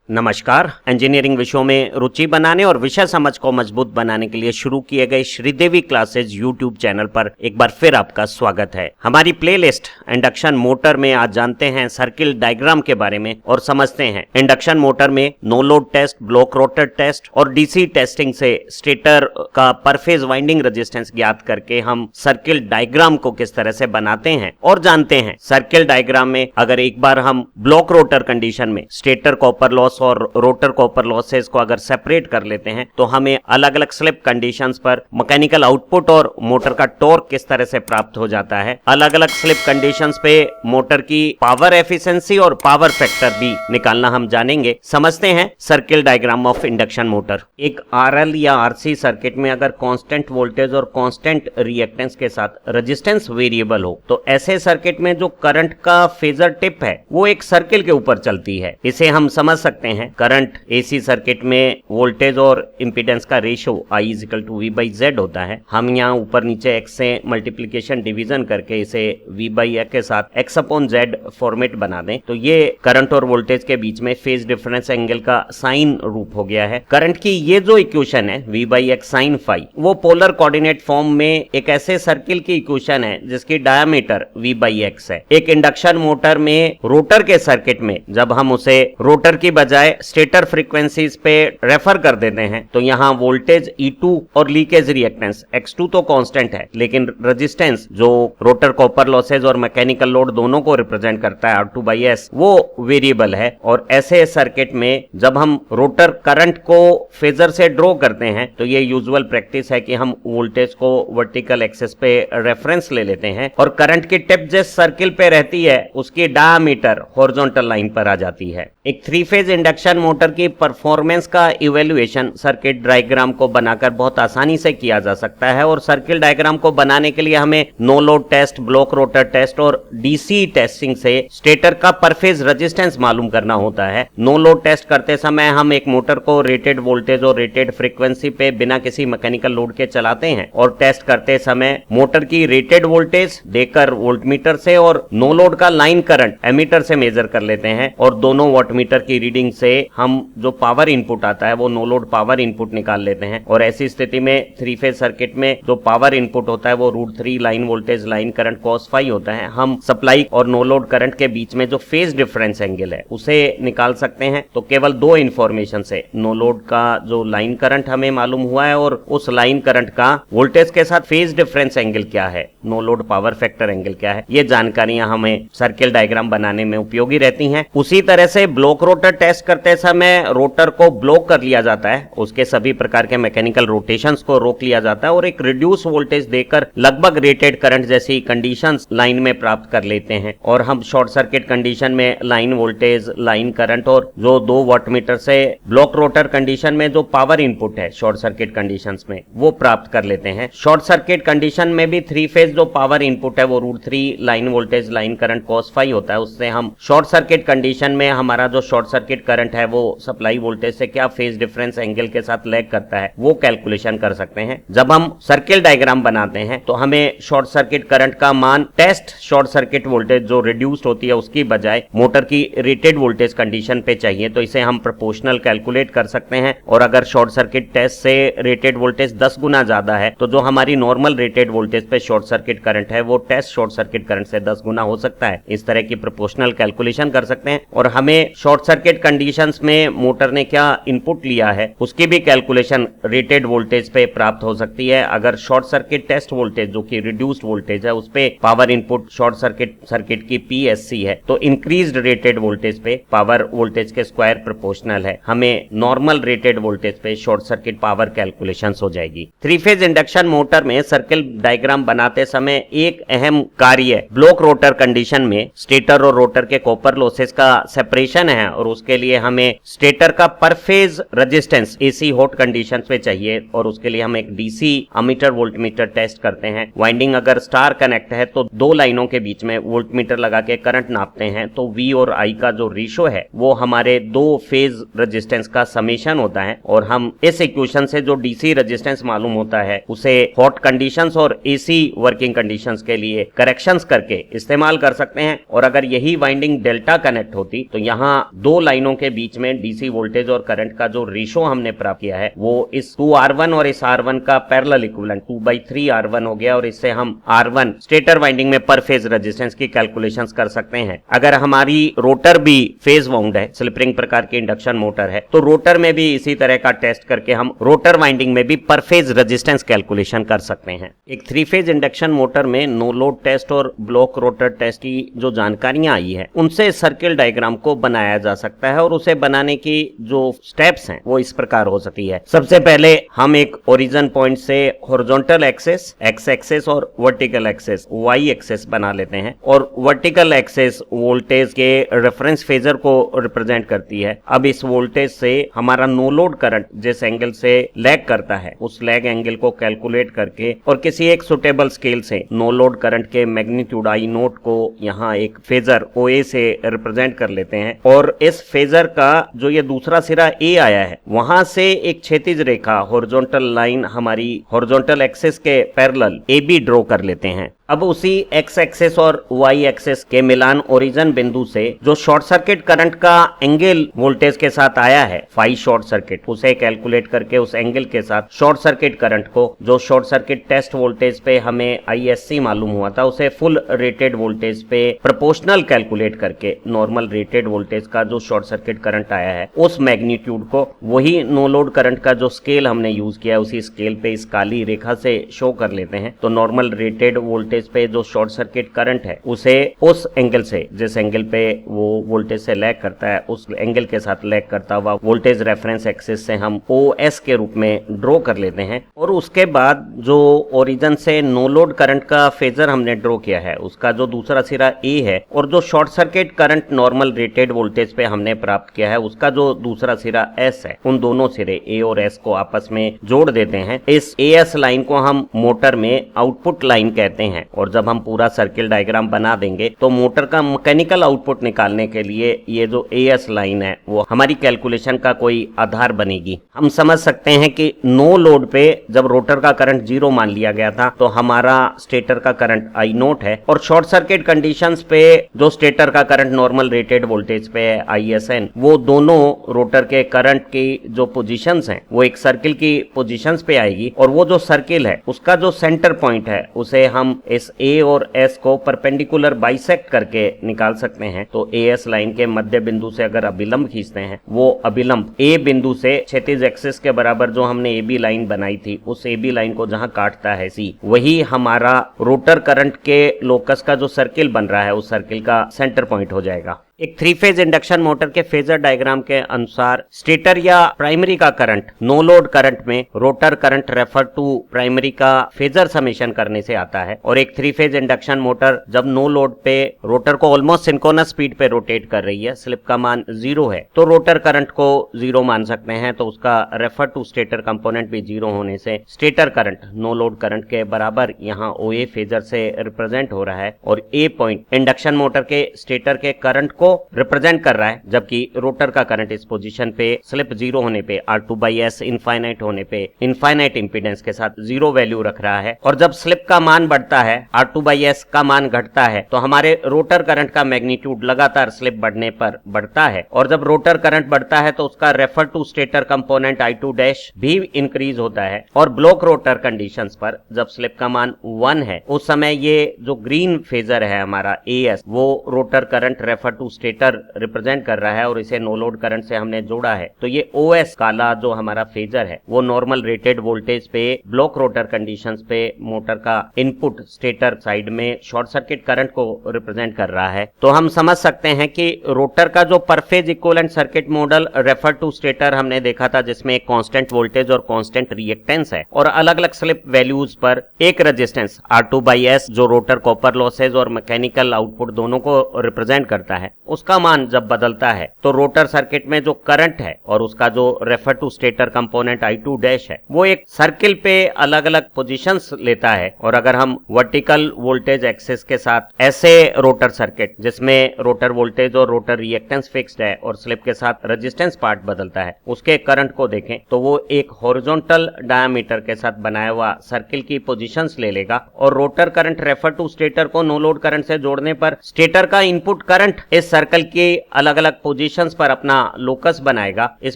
नमस्कार। इंजीनियरिंग विषयों में रुचि बनाने और विषय समझ को मजबूत बनाने के लिए शुरू किए गए श्रीदेवी क्लासेज यूट्यूब चैनल पर एक बार फिर आपका स्वागत है। हमारी प्लेलिस्ट इंडक्शन मोटर में आज जानते हैं सर्किल डायग्राम के बारे में और समझते हैं इंडक्शन मोटर में no load test, block rotor test और डीसी टेस्टिंग से स्टेटर का पर फेज वाइंडिंग रेजिस्टेंस ज्ञात करके हम सर्किल डायग्राम को किस तरह से बनाते हैं और जानते हैं। सर्किल डायग्राम में अगर एक बार हम ब्लॉक रोटर कंडीशन में स्टेटर कॉपर लॉस और रोटर कॉपर लॉसेस को अगर सेपरेट कर लेते हैं तो हमें अलग अलग स्लिप कंडीशंस पर मैकेनिकल आउटपुट और मोटर का टॉर्क किस तरह से प्राप्त हो जाता है। अलग अलग स्लिप कंडीशंस पे मोटर की पावर एफिशिएंसी और पावर फैक्टर भी निकालना हम जानेंगे। समझते हैं circle diagram of induction motor. एक आरएल या आरसी सर्किट में अगर कांस्टेंट वोल्टेज और कांस्टेंट रिएक्टेंस के साथ रेजिस्टेंस वेरिएबल हो तो ऐसे सर्किट में जो करंट का फेजर टिप है वो एक सर्किल के ऊपर चलती है। इसे हम समझ सकते हैं। करंट एसी सर्किट में वोल्टेज और इंपीडेंस का रेशियो I = V/Z होता है। हम यहाँ ऊपर नीचे x से मल्टीप्लिकेशन डिवीजन करके इसे V/X के साथ x/Z फॉर्मेट बना दें तो ये करंट और वोल्टेज के बीच में फेज डिफरेंस एंगल का साइन रूप हो गया है। करंट की ये जो इक्वेशन है V/X sin φ वो पोलर कोऑर्डिनेट फॉर्म में एक ऐसे सर्किल की इक्वेशन है जिसकी डायमीटर V/X है। एक इंडक्शन मोटर में रोटर के सर्किट में जब हम उसे रोटर की बजाय स्टेटर फ्रीक्वेंसीज पे रेफर कर देते हैं तो यहाँ वोल्टेज E2 और लीकेज रिएक्टेंस X2 तो कांस्टेंट है, लेकिन रेजिस्टेंस जो रोटर कॉपर लॉसेज और मैकेनिकल लोड दोनों को रिप्रेजेंट करता है R2/S वो वेरिएबल है। और ऐसे सर्किट में जब हम रोटर करंट को फेजर से ड्रॉ करते हैं तो ये यूजुअल प्रैक्टिस है कि हम वोल्टेज को वर्टिकल एक्सिस पे रेफरेंस ले लेते हैं और करंट की टिप जिस सर्किल पे रहती है उसकी डायमीटर हॉरिजॉन्टल लाइन पर आ जाती है। एक 3 फेज इंडक्शन मोटर की परफॉर्मेंस का इवैल्यूएशन सर्किट डायग्राम को बनाकर बहुत आसानी से किया जा सकता है। और सर्किल डायग्राम को बनाने के लिए हमें no load test, block rotor test और डीसी टेस्टिंग से स्टेटर का पर फेज रेजिस्टेंस मालूम करना होता है। नो लोड टेस्ट करते समय हम एक मोटर को रेटेड वोल्टेज और रेटेड फ्रीक्वेंसी पे बिना किसी मैकेनिकल लोड के चलाते हैं और टेस्ट करते समय मोटर की रेटेड वोल्टेज देकर वोल्टमीटर से और नो लोड का लाइन करंट एमीटर से मेजर कर लेते हैं और दोनों वॉटमीटर की रीडिंग से हम जो पावर इनपुट आता है वो नो लोड पावर इनपुट निकाल लेते हैं। और ऐसी स्थिति में 3 फेज सर्किट में जो पावर इनपुट होता है वो √3 line voltage line current cos φ होता है। हम सप्लाई और नो लोड करंट के बीच में जो फेज डिफरेंस एंगल है उसे निकाल सकते हैं। तो केवल 2 इंफॉर्मेशन से नो लोड का जो लाइन करंट हमें मालूम हुआ है और उस लाइन करंट का वोल्टेज के साथ फेज डिफरेंस एंगल क्या है, no load power factor angle क्या है, ये जानकारियां हमें सर्किल डायग्राम बनाने में उपयोगी रहती हैं। उसी तरह से ब्लॉक रोटर टेस्ट करते समय रोटर को ब्लॉक कर लिया जाता है, उसके सभी प्रकार के मैकेनिकल रोटेशंस को रोक लिया जाता है और एक रिड्यूस वोल्टेज देकर लगभग रेटेड करंट जैसी कंडीशंस लाइन में प्राप्त कर लेते हैं। और हम शॉर्ट सर्किट कंडीशन में लाइन वोल्टेज, लाइन करंट और जो 2 वॉटमीटर से ब्लॉक रोटर कंडीशन में जो पावर इनपुट है शॉर्ट सर्किट कंडीशंस में वो प्राप्त कर लेते हैं। शॉर्ट सर्किट कंडीशन में भी 3 फेज जो पावर इनपुट है वो √3 line voltage line current cos φ होता है। उससे हम शॉर्ट सर्किट कंडीशन में हमारा जो शॉर्ट सर्किट करंट है वो सप्लाई वोल्टेज से क्या फेज डिफरेंस एंगल के साथ लैग करता है वो कैलकुलेशन कर सकते हैं। जब हम सर्किल डायग्राम बनाते हैं तो हमें शॉर्ट सर्किट करंट का मान टेस्ट शॉर्ट सर्किट वोल्टेज जो रिड्यूस्ड होती है उसकी बजाय मोटर की रेटेड वोल्टेज कंडीशन पे चाहिए तो इसे हम प्रोपोर्शनल कैलकुलेट कर सकते हैं। और अगर शॉर्ट सर्किट टेस्ट से रेटेड वोल्टेज 10 गुना ज्यादा है तो जो हमारी नॉर्मल रेटेड वोल्टेज पे शॉर्ट सर्किट करंट है वो टेस्ट शॉर्ट सर्किट करंट से 10 गुना हो सकता है। इस तरह की प्रोपोर्शनल कैलकुलेशन कर सकते हैं। और हमें शॉर्ट सर्किट कंडीशंस में मोटर ने क्या इनपुट लिया है उसकी भी कैलकुलेशन रेटेड वोल्टेज पे प्राप्त हो सकती है। अगर शॉर्ट सर्किट टेस्ट वोल्टेज जो कि रिड्यूस्ड वोल्टेज है उस पे पावर इनपुट शॉर्ट सर्किट की PSC है तो इंक्रीज्ड रेटेड वोल्टेज पे पावर वोल्टेज के स्क्वायर प्रोपोर्शनल है। हमें नॉर्मल रेटेड वोल्टेज पे शॉर्ट सर्किट पावर कैलकुलेशंस हो जाएगी। 3 फेज इंडक्शन मोटर में सर्किल डायग्राम बनाते समय एक अहम कार्य ब्लॉक रोटर कंडीशन में स्टेटर और रोटर के कॉपर लॉसेस का सेपरेशन है और उसके लिए हमें स्टेटर का per phase resistance AC hot conditions पे चाहिए और उसके लिए हम एक डीसी अमीटर वोल्टमीटर टेस्ट करते हैं। वाइंडिंग अगर स्टार कनेक्ट है तो 2 लाइनों के बीच में वोल्टमीटर लगा के करंट नापते हैं तो V और I का जो रेशियो है वो हमारे 2 फेज रेजिस्टेंस का समेशन होता है। और हम इस इक्वेशन से जो डीसी रेजिस्टेंस मालूम होता है उसे हॉट कंडीशंस और एसी वर्किंग कंडीशंस के लिए करेक्शंस करके इस्तेमाल कर सकते हैं। और अगर यही वाइंडिंग डेल्टा कनेक्ट होती तो यहाँ दो लाइनों के बीच में डीसी वोल्टेज और करंट का जो रेशो हमने प्राप्त किया है वो इस 2R1 और इस R1 का पैरेलल इक्विवेलेंट 2/3R1 हो गया, और इससे हम R1 स्टेटर वाइंडिंग में पर फेज रेजिस्टेंस की कैलकुलेशंस कर सकते हैं। अगर हमारी रोटर भी फेज वाउंड है, स्लिप रिंग प्रकार की इंडक्शन मोटर है, तो रोटर में भी इसी तरह का टेस्ट करके हम रोटर वाइंडिंग में भी पर फेज रेजिस्टेंस कैलकुलेशन कर सकते हैं। एक 3 फेज इंडक्शन मोटर में नो लोड टेस्ट और ब्लॉक रोटर टेस्ट की जो जानकारियां आई है उनसे सर्किल डायग्राम को बनाया जा सकता है, और उसे बनाने की जो स्टेप्स हैं वो इस प्रकार हो सकती है। सबसे पहले हम एक ओरिजिन पॉइंट से हॉरिजॉन्टल एक्सिस एक्स एक्सिस और वर्टिकल एक्सिस वाई एक्सिस बना लेते हैं, और वर्टिकल एक्सिस वोल्टेज के रेफरेंस फेजर को रिप्रेजेंट करती है। अब इस वोल्टेज से हमारा नो लोड करंट जिस एंगल से लैग करता है उस लैग एंगल को कैलकुलेट करके और किसी एक सुटेबल स्केल से नो लोड करंट के मैग्नीट्यूड आई नोट को यहाँ एक फेजर ओ ए से रिप्रेजेंट कर लेते हैं, और इस फेजर का जो ये दूसरा सिरा ए आया है वहां से एक क्षैतिज रेखा हॉरिजॉन्टल लाइन हमारी हॉरिजॉन्टल एक्सिस के पैरेलल ए बी ड्रॉ कर लेते हैं। अब उसी एक्स एक्सिस और वाई एक्सिस के मिलान ओरिजिन बिंदु से जो शॉर्ट सर्किट करंट का एंगल वोल्टेज के साथ आया है फाई शॉर्ट सर्किट, उसे कैलकुलेट करके उस एंगल के साथ शॉर्ट सर्किट करंट को जो शॉर्ट सर्किट टेस्ट वोल्टेज पे हमें आईएससी मालूम हुआ था उसे फुल रेटेड वोल्टेज पे प्रोपोर्शनल कैलकुलेट करके नॉर्मल रेटेड वोल्टेज का जो शॉर्ट सर्किट करंट आया है उस मैग्नीट्यूड को वही नो लोड करंट का जो स्केल हमने यूज किया उसी स्केल पे इस काली रेखा से शो कर लेते हैं। तो नॉर्मल रेटेड वोल्टेज पे जो शॉर्ट सर्किट करंट है उसे उस एंगल से जिस एंगल पे वो वोल्टेज से लैग करता है उस एंगल के साथ लैग करता हुआ वोल्टेज रेफरेंस एक्सिस से हम OS के रूप में ड्रॉ कर लेते हैं, और उसके बाद जो ओरिजिन से नो लोड करंट का फेजर हमने ड्रॉ किया है उसका जो दूसरा सिरा A है और जो short circuit current normal rated voltage पे हमने प्राप्त किया है उसका जो दूसरा सिरा S है, उन दोनों सिरे A और S को आपस में जोड़ देते हैं। इस AS लाइन को हम मोटर में आउटपुट लाइन कहते हैं, और जब हम पूरा सर्किल डायग्राम बना देंगे तो मोटर का मैकेनिकल आउटपुट निकालने के लिए ये जो AS लाइन है वो हमारी कैलकुलेशन का कोई आधार बनेगी। हम समझ सकते हैं कि नो लोड पे जब रोटर का करंट 0 मान लिया गया था तो हमारा स्टेटर का करंट आई नोट है, और शॉर्ट सर्किट कंडीशंस पे जो स्टेटर का करंट नॉर्मल रेटेड वोल्टेज पे है ISN, वो दोनों रोटर के करंट की जो पोजीशंस हैं वो एक सर्किल की पोजीशंस पे आएगी, और वो जो सर्किल है उसका जो सेंटर पॉइंट है उसे हम इस A और S को परपेंडिकुलर बाइसेक्ट करके निकाल सकते हैं। तो AS लाइन के मध्य बिंदु से अगर अभिलंब खींचते हैं वो अभिलंब A बिंदु से क्षैतिज एक्सिस के बराबर जो हमने AB लाइन बनाई थी उस AB लाइन को जहां काटता है C, वही हमारा रोटर करंट के लोकस का जो सर्किल बन रहा है उस सर्किल का सेंटर पॉइंट हो जाएगा। एक 3 फेज इंडक्शन मोटर के फेजर डायग्राम के अनुसार स्टेटर या प्राइमरी का करंट नो लोड करंट में rotor current refer to primary का फेजर समेशन करने से आता है, और एक 3 फेज इंडक्शन मोटर जब नो लोड पे रोटर को ऑलमोस्ट सिंक्रोनस स्पीड पे रोटेट कर रही है, स्लिप का मान 0 है, तो रोटर करंट को 0 मान सकते हैं। तो उसका रेफर टू स्टेटर कंपोनेंट भी 0 होने से stator current no load current के बराबर यहाँ OA फेजर से रिप्रेजेंट हो रहा है, और A पॉइंट इंडक्शन मोटर के स्टेटर के करंट को रिप्रेजेंट कर रहा है, जबकि रोटर का करंट इस पोजीशन पे स्लिप 0 होने पे R2/S इनफाइनाइट होने पे इनफाइनाइट इंपीडेंस के साथ 0 वैल्यू रख रहा है। और जब स्लिप का मान बढ़ता है, R2/S का मान घटता है, तो हमारे रोटर करंट का मैग्नीट्यूड लगातार स्लिप बढ़ने पर बढ़ता है, और जब रोटर करंट बढ़ता है तो उसका refer to stator component I2- भी इंक्रीज होता है। और ब्लॉक रोटर कंडीशंस पर जब स्लिप का मान 1 है उस समय ये जो ग्रीन फेजर है हमारा AS वो rotor current refer to stator represent कर रहा है, और इसे नो लोड करंट से हमने जोड़ा है। तो ये OS काला जो हमारा फेजर है वो नॉर्मल रेटेड वोल्टेज पे ब्लॉक रोटर कंडीशंस पे मोटर का इनपुट स्टेटर साइड में शॉर्ट सर्किट करंट को रिप्रेजेंट कर रहा है। तो हम समझ सकते हैं कि रोटर का जो per phase equivalent circuit model refer to stator हमने देखा था जिसमें एक कांस्टेंट वोल्टेज और कांस्टेंट रिएक्टेंस है, और अलग अलग स्लिप वैल्यूज पर एक रेजिस्टेंस R2/S जो रोटर कॉपर लॉसेज और मैकेनिकल आउटपुट दोनों को रिप्रेजेंट करता है, उसका मान जब बदलता है तो रोटर सर्किट में जो करंट है और उसका जो refer to stator component I2- है वो एक सर्किल पे अलग अलग पोजीशंस लेता है। और अगर हम वर्टिकल वोल्टेज एक्सिस के साथ ऐसे रोटर सर्किट जिसमें रोटर वोल्टेज और रोटर रिएक्टेंस फिक्स्ड है और स्लिप के साथ रेजिस्टेंस पार्ट बदलता है उसके करंट को देखें तो वो एक हॉरिजॉन्टल डायामीटर के साथ बनाया हुआ सर्किल की पोजीशंस ले लेगा, और rotor current refer to stator को नो लोड करंट से जोड़ने पर स्टेटर का इनपुट करंट इस सर्कल के अलग अलग पोजीशंस पर अपना लोकस बनाएगा। इस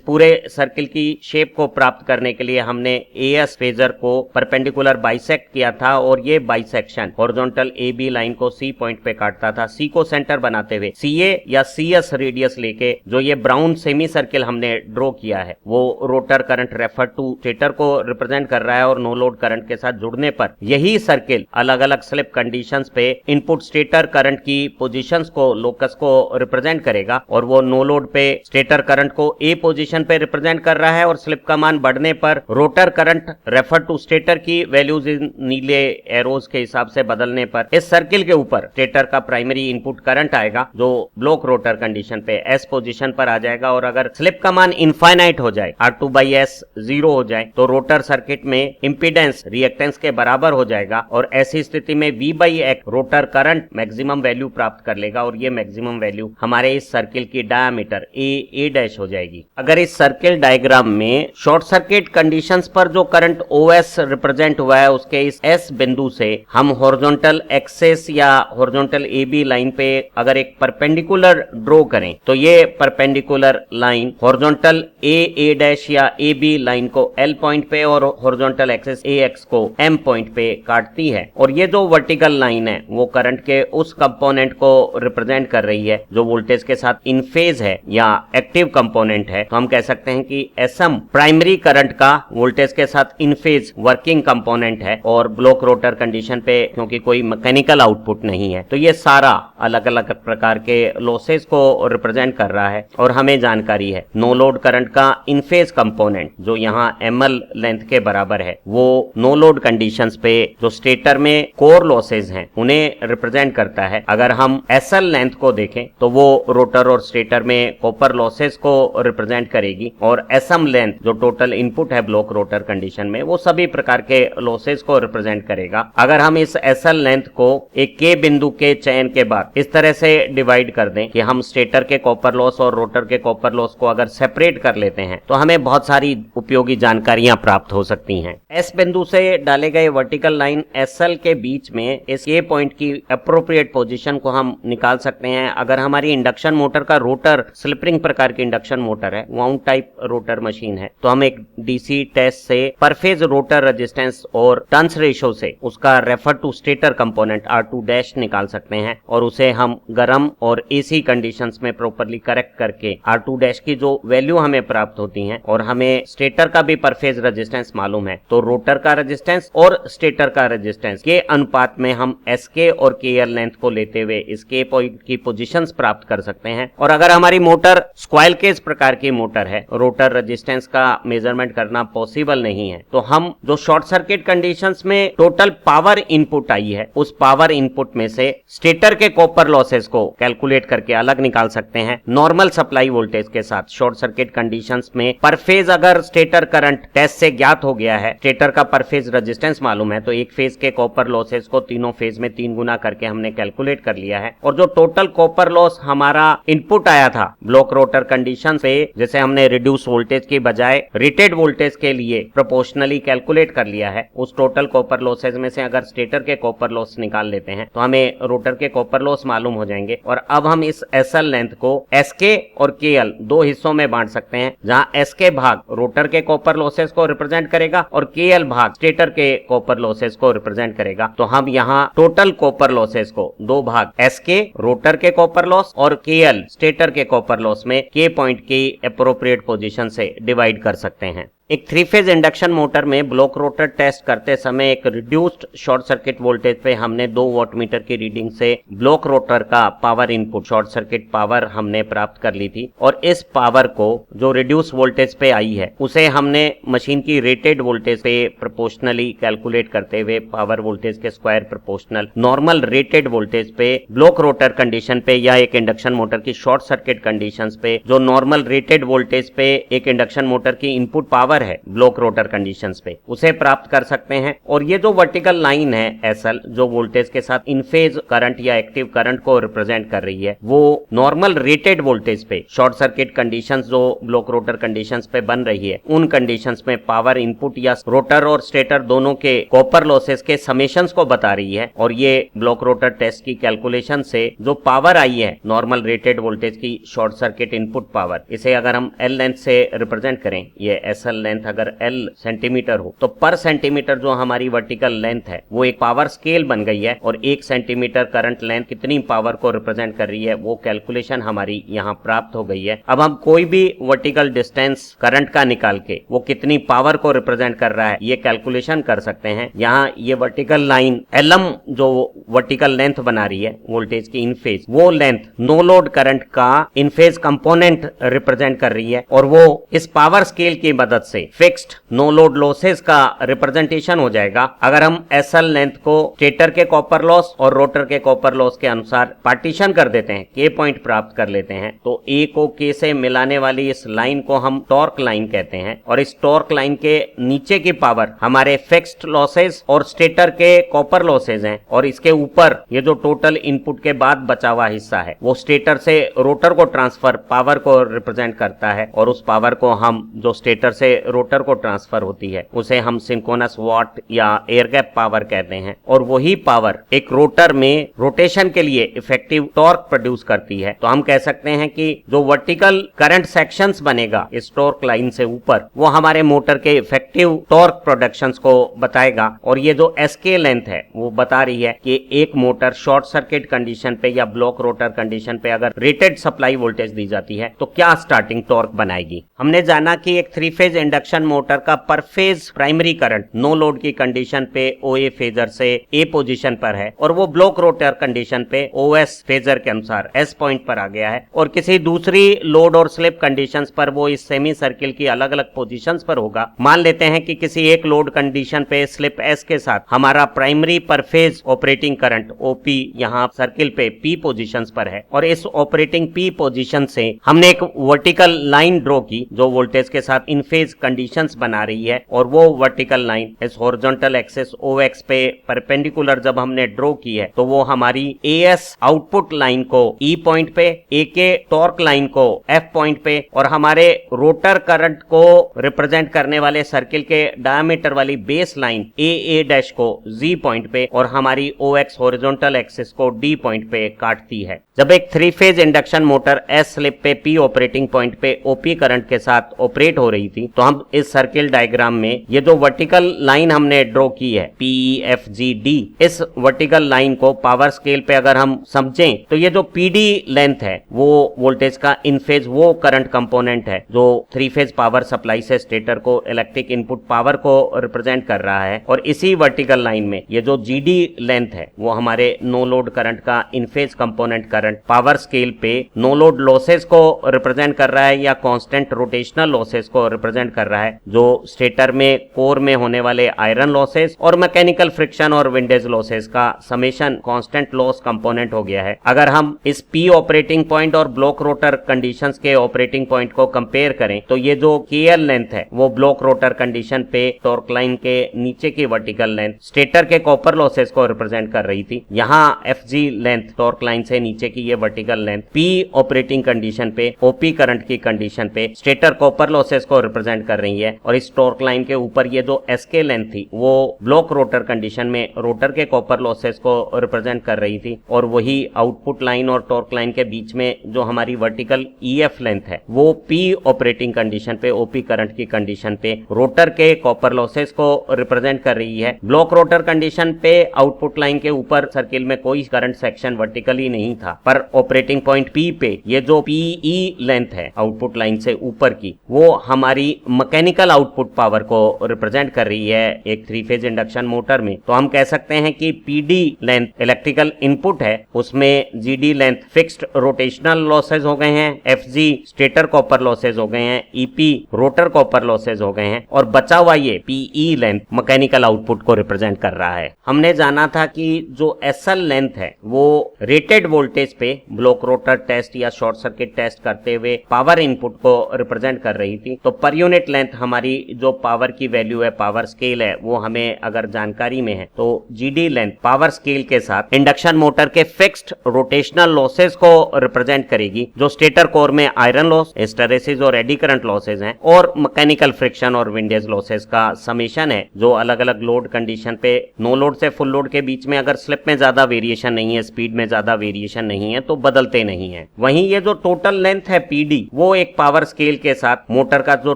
पूरे सर्किल की शेप को प्राप्त करने के लिए हमने एएस फेजर को परपेंडिकुलर बाइसेक्ट किया था और ये bisection horizontal A B line को सी पॉइंट पे काटता था। सी को सेंटर बनाते हुए सीए या सीएस रेडियस लेके जो ये ब्राउन सेमी सर्किल हमने ड्रॉ किया है वो rotor current refer to stator को रिप्रेजेंट कर रहा है और नो लोड करंट के साथ जुड़ने पर यही सर्किल अलग अलग स्लिप कंडीशंस पे इनपुट स्टेटर करंट की पोजीशंस को लोकस को रिप्रेजेंट करेगा और वो नो लोड पे स्टेटर करंट को ए पोजीशन पे रिप्रेजेंट कर रहा है और स्लिप का मान बढ़ने पर rotor current refer to stator की वैल्यूज इन नीले एरोज के हिसाब से बदलने पर इस सर्किल के ऊपर स्टेटर का प्राइमरी इनपुट करंट आएगा जो ब्लॉक रोटर कंडीशन पे एस पोजीशन पर आ जाएगा और अगर स्लिप का मान इनफाइनाइट हो जाए R2/S 0 हो जाए तो रोटर सर्किट में इंपीडेंस रिएक्टेंस के बराबर हो जाएगा और ऐसी स्थिति में V/X rotor current maximum value प्राप्त कर लेगा और ये मैक्सिमम वैल्यू हमारे इस सर्किल की डायमीटर A' हो जाएगी। अगर इस सर्किल डायग्राम में शॉर्ट सर्किट कंडीशंस पर जो करंट OS रिप्रेजेंट हुआ है उसके इस S बिंदु से हम हॉरिजॉन्टल एक्सेस या हॉरिजॉन्टल AB लाइन पे अगर एक परपेंडिकुलर ड्रॉ करें तो ये परपेंडिकुलर लाइन हॉरिजॉन्टल A' या AB लाइन को L पॉइंट पे और हॉरिजॉन्टल एक्सेस AX को M पॉइंट पे काटती है और ये जो वर्टिकल लाइन है वो करंट के उस कंपोनेंट को रिप्रेजेंट कर रही है जो वोल्टेज के साथ इन फेज है या एक्टिव कंपोनेंट है। तो हम कह सकते हैं कि SM प्राइमरी करंट का वोल्टेज के साथ इन फेज वर्किंग कंपोनेंट है और ब्लॉक रोटर कंडीशन पे क्योंकि कोई मैकेनिकल आउटपुट नहीं है तो ये सारा अलग अलग प्रकार के लॉसेस को रिप्रेजेंट कर रहा है और हमें जानकारी है नो लोड करंट का इन फेज कंपोनेंट जो यहाँ ML लेंथ के बराबर है वो नो लोड कंडीशंस पे जो स्टेटर में कोर लॉसेस हैं उन्हें रिप्रेजेंट करता है। अगर हम SL लेंथ को देखें तो वो रोटर और स्टेटर में कॉपर लॉसेस को रिप्रेजेंट करेगी और SM लेंथ जो टोटल इनपुट है ब्लॉक रोटर कंडीशन में वो सभी प्रकार के लॉसेस को रिप्रेजेंट करेगा। अगर हम इस SL लेंथ को एक K बिंदु के चयन के बाद इस तरह से डिवाइड कर दें कि हम स्टेटर के कॉपर लॉस और रोटर के कॉपर लॉस को अगर सेपरेट कर लेते हैं तो हमें बहुत सारी उपयोगी जानकारियां प्राप्त हो सकती हैं। S बिंदु से डाले गए वर्टिकल लाइन SL के बीच में इस K पॉइंट की अप्रोप्रिएट पोजीशन को हम निकाल सकते हैं। अगर हमारी इंडक्शन मोटर का रोटर स्लिप रिंग प्रकार की इंडक्शन मोटर है, वाउंड टाइप रोटर मशीन है, तो हम एक DC टेस्ट से पर फेज रोटर रेजिस्टेंस और टर्न्स रेशो से उसका refer to stator component R2' निकाल सकते हैं और उसे हम गर्म और AC कंडीशंस में प्रॉपर्ली करेक्ट करके R2' की जो वैल्यू हमें प्राप्त होती है और हमें स्टेटर का भी पर फेज रेजिस्टेंस मालूम है तो रोटर का रेजिस्टेंस और स्टेटर का रेजिस्टेंस के अनुपात में हम SK और KL लेंथ को लेते हुए इस K पॉइंट की पोजीशंस प्राप्त कर सकते हैं। और अगर हमारी मोटर स्क्वाइल केज प्रकार की मोटर है, रोटर रेजिस्टेंस का मेजरमेंट करना पॉसिबल नहीं है तो हम जो शॉर्ट सर्किट कंडीशंस में टोटल पावर इनपुट आई है उस पावर इनपुट में से स्टेटर के कॉपर लॉसेस को कैलकुलेट करके अलग निकाल सकते हैं। नॉर्मल सप्लाई वोल्टेज के साथ शॉर्ट सर्किट कंडीशंस में पर फेज अगर स्टेटर करंट टेस्ट से ज्ञात हो गया है, स्टेटर का पर फेज रेजिस्टेंस मालूम है तो एक फेज के कॉपर लॉसेस को तीनों फेज में 3 गुना करके हमने कैलकुलेट कर लिया है और जो टोटल कॉपर लॉस हमारा इनपुट आया था ब्लॉक रोटर कंडीशन से जैसे हमने रिड्यूस वोल्टेज की बजाय रेटेड वोल्टेज के लिए प्रोपोर्शनली कैलकुलेट कर लिया है, उस टोटल कॉपर लॉसेस में से अगर स्टेटर के कॉपर लॉस निकाल लेते हैं तो हमें रोटर के कॉपर लॉस मालूम हो जाएंगे और अब हम इस SL लेंथ को SK और KL दो हिस्सों में बांट सकते हैं जहां SK भाग रोटर के कॉपर लॉसेस को रिप्रेजेंट करेगा और KL भाग स्टेटर के कॉपर लॉसेस को रिप्रेजेंट करेगा। तो हम यहाँ टोटल कॉपर लॉसेस को दो भाग SK रोटर के कॉपर लॉस और KL स्टेटर के कॉपर लॉस में K पॉइंट की अप्रोप्रिएट पोजीशन से डिवाइड कर सकते हैं। एक 3 फेज इंडक्शन मोटर में ब्लॉक रोटर टेस्ट करते समय एक रिड्यूस्ड शॉर्ट सर्किट वोल्टेज पे हमने 2 वॉटमीटर की रीडिंग से ब्लॉक रोटर का power input short circuit power हमने प्राप्त कर ली थी और इस पावर को जो रिड्यूस वोल्टेज पे आई है उसे हमने मशीन की रेटेड वोल्टेज पे प्रोपोर्शनली कैलकुलेट करते हुए पावर वोल्टेज के square proportional normal rated voltage पे ब्लॉक रोटर कंडीशन पे या एक इंडक्शन मोटर की शॉर्ट सर्किट कंडीशंस पे जो नॉर्मल रेटेड वोल्टेज पे एक इंडक्शन मोटर की इनपुट पावर पावर है ब्लॉक रोटर कंडीशंस पे उसे प्राप्त कर सकते हैं। और ये जो वर्टिकल लाइन है एसएल जो वोल्टेज के साथ इन फेज करंट या एक्टिव करंट को रिप्रेजेंट कर रही है वो नॉर्मल रेटेड वोल्टेज पे शॉर्ट सर्किट कंडीशंस जो ब्लॉक रोटर कंडीशंस पे बन रही है उन कंडीशंस में पावर इनपुट या रोटर और स्टेटर दोनों के कॉपर लॉसेस के समेशंस को बता रही है। और ये ब्लॉक रोटर टेस्ट की कैलकुलेशन से जो पावर आई है नॉर्मल रेटेड वोल्टेज की शॉर्ट सर्किट इनपुट पावर, इसे अगर हम एल लेंथ से रिप्रेजेंट करें, ये एसएल लेंथ अगर एल सेंटीमीटर हो तो पर सेंटीमीटर जो हमारी वर्टिकल लेंथ है वो एक पावर स्केल बन गई है और 1 सेंटीमीटर करंट लेंथ कितनी पावर को रिप्रेजेंट कर रही है वो कैलकुलेशन हमारी यहाँ प्राप्त हो गई है। अब हम कोई भी वर्टिकल डिस्टेंस करंट का निकाल के वो कितनी पावर को रिप्रेजेंट कर रहा है ये कैलकुलेशन कर सकते हैं। यहाँ ये वर्टिकल लाइन एलएम जो वर्टिकल लेंथ बना रही है वोल्टेज की इन फेज, वो लेंथ नो लोड करंट का इन फेज कंपोनेंट रिप्रेजेंट कर रही है और वो इस पावर स्केल की मदद से फिक्स्ड नो लोड लॉसेस का रिप्रेजेंटेशन हो जाएगा। अगर हम एसएल लेंथ को स्टेटर के कॉपर लॉस और रोटर के कॉपर लॉस के अनुसार पार्टीशन कर देते हैं, के पॉइंट प्राप्त कर लेते हैं, तो ए को के से मिलाने वाली इस लाइन को हम टॉर्क लाइन कहते हैं। और इस टॉर्क लाइन के नीचे की पावर हमारे फिक्स्ड लॉसेस और स्टेटर के कॉपर लॉसेस हैं और इसके ऊपर ये जो टोटल इनपुट के बाद बचा हुआ हिस्सा है वो स्टेटर से रोटर को ट्रांसफर पावर को रिप्रेजेंट करता है। और उस पावर को हम जो स्टेटर से रोटर को ट्रांसफर होती है उसे हम सिंक्रोनस वाट या एयर गैप पावर कहते हैं। और वही पावर एक रोटर में रोटेशन के लिए इफेक्टिव टॉर्क प्रोड्यूस करती है। तो हम कह सकते हैं कि जो वर्टिकल करंट सेक्शंस बनेगा इस टॉर्क लाइन से ऊपर वो हमारे मोटर के इफेक्टिव टॉर्क प्रोडक्शंस को बताएगा। और ये जो एसके लेंथ है वो बता रही है कि एक मोटर शॉर्ट सर्किट कंडीशन पे या ब्लॉक रोटर कंडीशन पे अगर रेटेड सप्लाई वोल्टेज दी जाती है तो क्या स्टार्टिंग टॉर्क बनाएगी। हमने जाना कि एक 3 फेज इंडक्शन मोटर का per phase primary current no load की कंडीशन पे ओए फेजर से ए पोजीशन पर है और वो ब्लॉक रोटर कंडीशन पे ओएस फेजर के अनुसार एस पॉइंट पर आ गया है। और किसी दूसरी लोड और स्लिप कंडीशंस पर वो इस सेमी सर्किल की अलग अलग पोजीशंस पर होगा। मान लेते हैं कि किसी एक load condition pay slip S के साथ हमारा प्राइमरी पर फेज ऑपरेटिंग करंट ओपी यहाँ सर्किल पे पी पोजीशंस पर है और इस ऑपरेटिंग पी पोजीशन से हमने एक वर्टिकल लाइन ड्रॉ की जो वोल्टेज के साथ इन फेज कंडीशंस बना रही है। और वो वर्टिकल लाइन इस हॉरिजॉन्टल एक्सिस ओएक्स पे परपेंडिकुलर जब हमने ड्रॉ की है तो वो हमारी एएस आउटपुट लाइन को ई पॉइंट पे, ए के टॉर्क लाइन को एफ पॉइंट पे और हमारे रोटर करंट को रिप्रेजेंट करने वाले सर्किल के डायमीटर वाली बेस लाइन ए डैश को जी पॉइंट पे और हमारी ओएक्स हॉरिजॉन्टल एक्सिस को डी पॉइंट पे काटती है। जब एक 3 phase induction motor S slip पे पी ऑपरेटिंग पॉइंट पे ओपी करंट के साथ ऑपरेट हो रही थी तो हम इस सर्किल डायग्राम में ये जो वर्टिकल लाइन हमने ड्रॉ की है पी एफ जी डी, इस वर्टिकल लाइन को पावर स्केल पे अगर हम समझें तो ये जो पीडी लेंथ है वो वोल्टेज का इन फेज वो करंट कंपोनेंट है जो 3 फेज पावर सप्लाई से स्टेटर को इलेक्ट्रिक इनपुट पावर को रिप्रेजेंट कर रहा है। और इसी वर्टिकल लाइन में ये जो जीडी लेंथ है वो हमारे नो लोड करंट का in phase component current power scale पे नो लोड लॉसेस को रिप्रेजेंट कर रहा है या कांस्टेंट रोटेशनल लॉसेस को रिप्रेजेंट कर रहा है जो स्टेटर में कोर में होने वाले आयरन लॉसेस और मैकेनिकल फ्रिक्शन और विंडेज लॉसेस का समेशन कांस्टेंट लॉस कंपोनेंट हो गया है। अगर हम इस पी ऑपरेटिंग पॉइंट और ब्लॉक रोटर कंडीशंस के ऑपरेटिंग पॉइंट को कंपेयर करें तो ये जो केएल लेंथ है वो ब्लॉक रोटर कंडीशन पे टॉर्क लाइन के नीचे की वर्टिकल लेंथ स्टेटर के कॉपर लॉसेस को रिप्रेजेंट कर रही थी। यहाँ एफजी लेंथ टॉर्क लाइन से नीचे की ये vertical length P operating condition पे ओपी करंट की कंडीशन पे स्टेटर कॉपर लॉसेस को रिप्रेजेंट कर रही है। और इस टॉर्क लाइन के ऊपर ये जो एसके लेंथ थी वो ब्लॉक रोटर कंडीशन में रोटर के कॉपर लॉसेस को रिप्रेजेंट कर रही थी। और वही आउटपुट लाइन और टॉर्क लाइन के बीच में जो हमारी वर्टिकल ईएफ लेंथ है वो पी ऑपरेटिंग कंडीशन पे ओपी करंट की कंडीशन पे रोटर के कॉपर लॉसेस को रिप्रेजेंट कर रही है। ब्लॉक रोटर कंडीशन पे आउटपुट लाइन के ऊपर सर्किल में कोई करंट सेक्शन वर्टिकली नहीं था पर ऑपरेटिंग पॉइंट पी पे ये जो पीई लेंथ है आउटपुट लाइन से ऊपर की वो हमारी मैकेनिकल आउटपुट पावर को रिप्रेजेंट कर रही है एक 3 फेज इंडक्शन मोटर में। तो हम कह सकते हैं कि पीडी लेंथ इलेक्ट्रिकल इनपुट है, उसमें GD length fixed rotational losses हो गए हैं, एफजी स्टेटर कॉपर लॉसेज हो गए हैं, ईपी रोटर कॉपर लॉसेज हो गए हैं और बचा हुआ ये पीई लेंथ मैकेनिकल आउटपुट को रिप्रेजेंट कर रहा है। हमने जाना था कि जो एसएल लेंथ है वो रेटेड वोल्टेज पे ब्लॉक रोटर टेस्ट या शॉर्ट सर्किट टेस्ट करते हुए पावर इनपुट को रिप्रेजेंट कर रही थी। तो पर यूनिट स्ट्रेट लेंथ हमारी जो पावर की वैल्यू है, पावर स्केल है, वो हमें अगर जानकारी में है तो जीडी लेंथ पावर स्केल के साथ इंडक्शन मोटर के फिक्स्ड रोटेशनल लॉसेस को रिप्रेजेंट करेगी, जो स्टेटर कोर में आयरन लॉस, हिस्टैरिसीस और एडी करंट लॉसेस हैं, और मैकेनिकल फ्रिक्शन और विंडेज लॉसेस का समेशन है, जो अलग अलग लोड कंडीशन पे नो लोड से फुल लोड के बीच में अगर स्लिप में ज्यादा वेरिएशन नहीं है, स्पीड में ज्यादा वेरिएशन नहीं है, तो बदलते नहीं है। वहीं ये जो टोटल लेंथ है पीडी, वो एक पावर स्केल के साथ मोटर का जो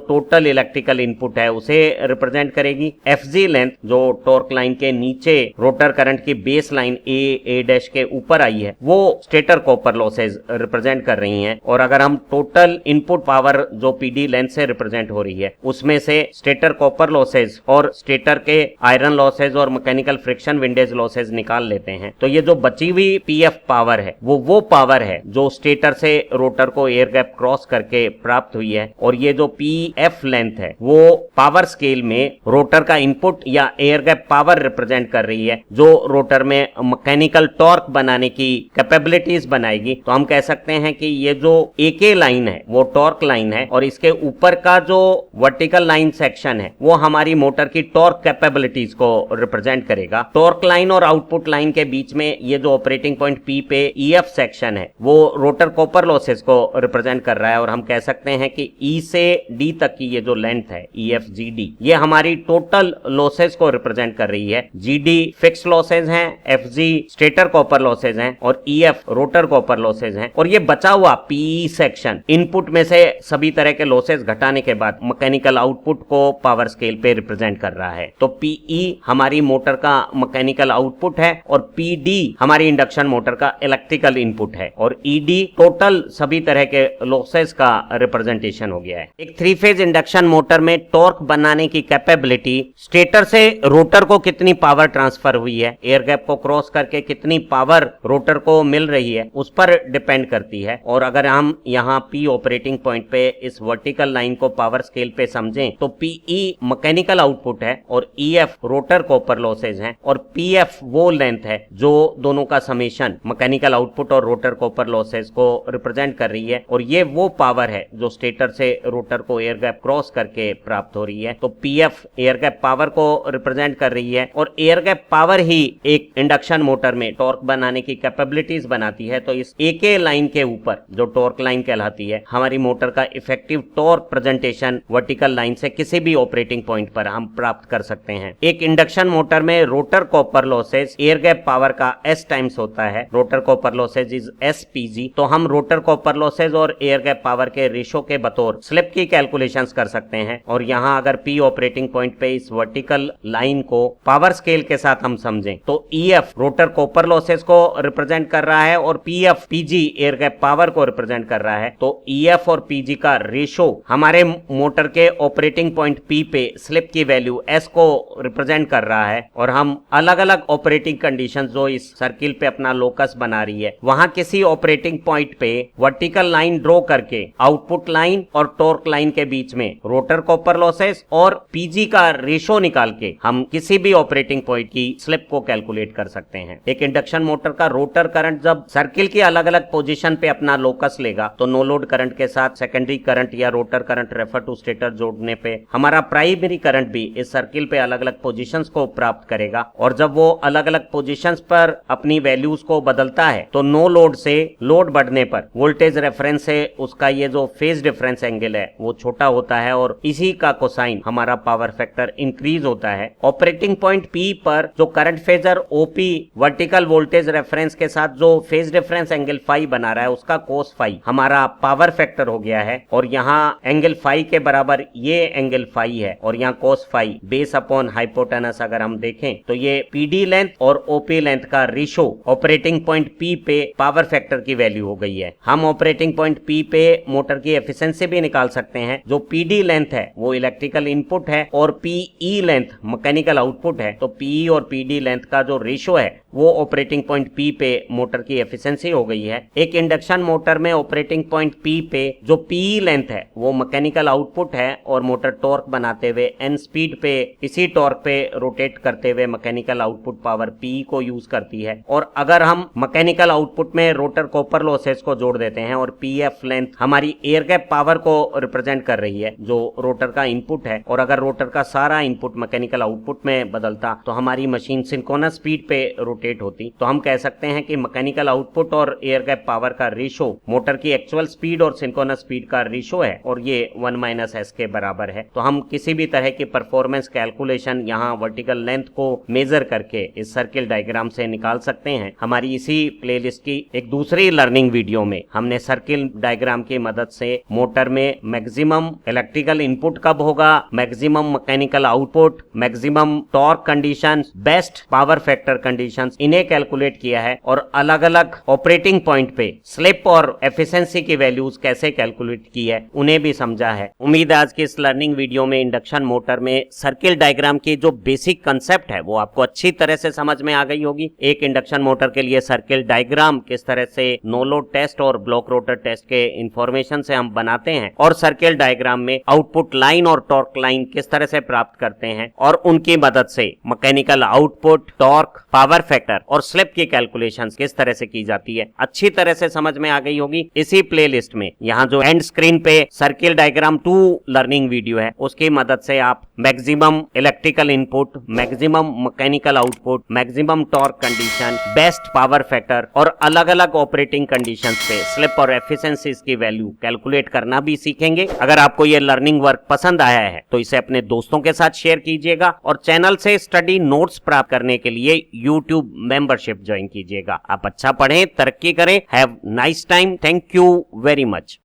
टोटल इलेक्ट्रिकल इनपुट है उसे रिप्रेजेंट करेगी। एफजी लेंथ जो टॉर्क लाइन के नीचे रोटर करंट की बेस लाइन ए डैश के ऊपर आई है, वो स्टेटर कॉपर लॉसेज रिप्रेजेंट कर रही हैं। और अगर हम टोटल इनपुट पावर जो पीडी लेंथ से रिप्रेजेंट हो रही है उसमें से स्टेटर कॉपर लॉसेज और स्टेटर के आयरन लॉसेज और मैकेनिकल फ्रिक्शन विंडेज लॉसेज निकाल लेते हैं, तो ये जो बची हुई पीएफ पावर है वो पावर है जो स्टेटर से रोटर को एयर गैप क्रॉस करके प्राप्त हुई है। और ये जो पीएफ लेंथ है वो पावर स्केल में रोटर का इनपुट या एयर गैप पावर रिप्रेजेंट कर रही है, जो रोटर में मैकेनिकल टॉर्क बनाने की कैपेबिलिटीज बनाएगी। तो हम कह सकते हैं कि ये जो एके लाइन है वो टॉर्क लाइन है, और इसके ऊपर का जो वर्टिकल लाइन सेक्शन है वो हमारी मोटर की टॉर्क कैपेबिलिटीज को रिप्रेजेंट करेगा। टॉर्क लाइन और आउटपुट लाइन के बीच में ये जो ऑपरेटिंग पॉइंट पी पे ईएफ सेक्शन है वो रोटर कॉपर लॉसेस को रिप्रेजेंट कर रहा है, और हम कह सकते हैं कि ई से डी तक की ये जो लेंथ है ईएफ जीडी, ये हमारी टोटल लॉसेस को रिप्रेजेंट कर रही है। जीडी फिक्स लॉसेज हैं, एफजी स्टेटर कॉपर लॉसेज हैं, और ईएफ रोटर कॉपर लॉसेज हैं। और ये बचा हुआ पीई सेक्शन इनपुट में से सभी तरह के लॉसेस घटाने के बाद मैकेनिकल आउटपुट को पावर स्केल पे रिप्रेजेंट कर रहा है। तो पीई हमारी मोटर का मैकेनिकल आउटपुट है, और पीडी हमारी इंडक्शन मोटर का इलेक्ट्रिकल इनपुट है, और ईडी टोटल सभी तरह के लॉसेस का रिप्रेजेंटेशन हो गया है। एक 3 फेज इंडक्शन मोटर में टॉर्क बनाने की कैपेबिलिटी स्टेटर से रोटर को कितनी पावर ट्रांसफर हुई है, एयर गैप को क्रॉस करके कितनी पावर रोटर को मिल रही है, उस पर डिपेंड करती है। और अगर हम यहाँ पी ऑपरेटिंग पॉइंट पे इस वर्टिकल लाइन को पावर स्केल पे समझें तो पीई मैकेनिकल आउटपुट है, और ईएफ रोटर कॉपर लॉसेज हैं, और पीएफ वो लेंथ है जो दोनों का समेशन मैकेनिकल आउटपुट और रोटर कॉपर लॉसेज को रिप्रेजेंट कर रही है। और ये वो पावर है जो स्टेटर से रोटर को एयर गैप क्रॉस करके प्राप्त हो रही है। तो पीएफ एयर गैप पावर को रिप्रेजेंट कर रही है, और एयर गैप पावर ही एक इंडक्शन मोटर में टॉर्क बनाने की कैपेबिलिटीज बनाती है। तो इस एके लाइन के ऊपर जो टॉर्क लाइन कहलाती है, हमारी मोटर का effective torque presentation vertical line से किसी भी ऑपरेटिंग पॉइंट पर हम प्राप्त कर सकते हैं। एक इंडक्शन मोटर में rotor copper losses air gap power का एस टाइम्स होता है। Rotor copper losses is SPG. तो हम रोटर कॉपर लॉसेज और एयर गैप पावर के रेशो के बतौर स्लिप की कैलकुलेशंस कर सकते हैं। और यहाँ अगर पी ऑपरेटिंग पॉइंट पे इस वर्टिकल लाइन को पावर स्केल के साथ हम समझें तो ईएफ रोटर कॉपर लॉसेज को रिप्रेजेंट कर रहा है, और PF PG air gap power को रिप्रेजेंट कर रहा है। तो ईएफ और पीजी का रेशो हमारे मोटर के operating point P pay slip की वैल्यू एस को रिप्रेजेंट कर रहा है। और हम अलग अलग ऑपरेटिंग कंडीशन जो इस सर्किल पे अपना लोकस बना रही है, वहां किसी ऑपरेटिंग पॉइंट पे वर्टिकल लाइन ड्रॉ करके आउटपुट लाइन और टॉर्क लाइन के बीच में रोटर कॉपर लॉसेस और पीजी का रेशो निकाल के हम किसी भी ऑपरेटिंग पॉइंट की स्लिप को कैलकुलेट कर सकते हैं। एक इंडक्शन मोटर का रोटर करंट जब सर्किल की अलग अलग पोजीशन पे अपना लोकस लेगा तो नो लोड करंट के साथ सेकेंडरी करंट या rotor current refer to stator जोड़ने पे हमारा प्राइमरी करंट भी इस सर्किल पे अलग अलग पोजीशंस को प्राप्त करेगा। और जब वो अलग अलग पोजीशंस पर अपनी वैल्यूज को बदलता है तो नो लोड से लोड बढ़ने पर वोल्टेज रेफरेंस से उसका ये जो फेज डिफरेंस एंगल है वो छोटा होता है, और इसी का कोसाइन हमारा पावर फैक्टर इंक्रीज होता है। ऑपरेटिंग पॉइंट पी पर जो current phasor OP vertical voltage reference के साथ जो फेज डिफरेंस एंगल फाई बना रहा है उसका कोस फाई हमारा पावर फैक्टर हो गया है। और यहाँ एंगल फाई के बराबर ये एंगल फाई है, और यहाँ cos phi base upon hypotenuse अगर हम देखें तो ये पीडी लेंथ और ओपी लेंथ का रेशो ऑपरेटिंग पॉइंट पी पे पावर फैक्टर की वैल्यू हो गई है। हम ऑपरेटिंग पॉइंट पी पे मोटर की एफिशिएंसी भी निकाल सकते हैं। जो पीडी लेंथ है वो इलेक्ट्रिकल इनपुट है, और पीई लेंथ मैकेनिकल आउटपुट है। तो पीई और पीडी लेंथ का जो रेशो है वो ऑपरेटिंग पॉइंट P पे मोटर की एफिशिएंसी हो गई है। एक इंडक्शन मोटर में ऑपरेटिंग पॉइंट P पे जो PE लेंथ है वो मैकेनिकल आउटपुट है और मोटर टॉर्क बनाते हुए N स्पीड पे इसी टॉर्क पे रोटेट करते हुए मैकेनिकल आउटपुट पावर PE को यूज करती है। और अगर हम मैकेनिकल आउटपुट में रोटर कॉपर लॉसेस को जोड़ देते हैं और PF लेंथ हमारी एयर गैप पावर को रिप्रेजेंट कर रही है जो रोटर का इनपुट है, और अगर रोटर का सारा इनपुट मैकेनिकल आउटपुट में बदलता तो हमारी मशीन सिंक्रोनस स्पीड पे रोटेट होती। तो हम कह सकते हैं कि मैकेनिकल आउटपुट और एयर गैप पावर का रेशो मोटर की एक्चुअल स्पीड और सिंक्रोनस स्पीड का रेशो है और ये 1 - s के बराबर है। तो हम किसी भी तरह की परफॉर्मेंस कैलकुलेशन यहाँ वर्टिकल लेंथ को मेजर करके इस सर्किल डायग्राम से निकाल सकते हैं। हमारी इसी प्लेलिस्ट की एक दूसरी लर्निंग वीडियो में हमने सर्किल डायग्राम की मदद से मोटर में मैक्सिमम इलेक्ट्रिकल इनपुट कब होगा, maximum mechanical output, maximum torque condition, best power factor conditions, इन्हें कैलकुलेट किया है और अलग अलग ऑपरेटिंग पॉइंट पे स्लिप और एफिशिएंसी की वैल्यूज कैसे कैलकुलेट की है उन्हें भी समझा है। उम्मीद है आज की इस लर्निंग वीडियो में इंडक्शन मोटर में सर्किल डायग्राम की जो बेसिक कंसेप्ट है वो आपको अच्छी तरह से समझ में आ गई होगी। एक इंडक्शन मोटर के लिए सर्किल डायग्राम किस तरह से नो लोड टेस्ट और ब्लॉक रोटर टेस्ट के इंफॉर्मेशन से हम बनाते हैं और सर्किल डायग्राम में आउटपुट लाइन और टॉर्क लाइन किस तरह से प्राप्त करते हैं और उनकी मदद से mechanical output, torque, power factor और स्लिप की कैलकुलेशंस किस तरह से की जाती है अच्छी तरह से समझ में आ गई होगी। इसी प्लेलिस्ट में यहाँ जो एंड स्क्रीन पे सर्किल डायग्राम 2 लर्निंग वीडियो है उसकी मदद से आप maximum electrical input, maximum mechanical output, maximum torque condition, best power factor और अलग अलग ऑपरेटिंग कंडीशंस पे स्लिप और एफिशिएंसीज की वैल्यू कैलकुलेट करना भी सीखेंगे। अगर आपको ये लर्निंग वर्क पसंद आया है तो इसे अपने दोस्तों के साथ शेयर कीजिएगा और चैनल से स्टडी नोट्स प्राप्त करने के लिए YouTube मेंबरशिप ज्वाइन कीजिएगा। आप अच्छा पढ़ें, तरक्की करें। Have nice time. Thank you very much.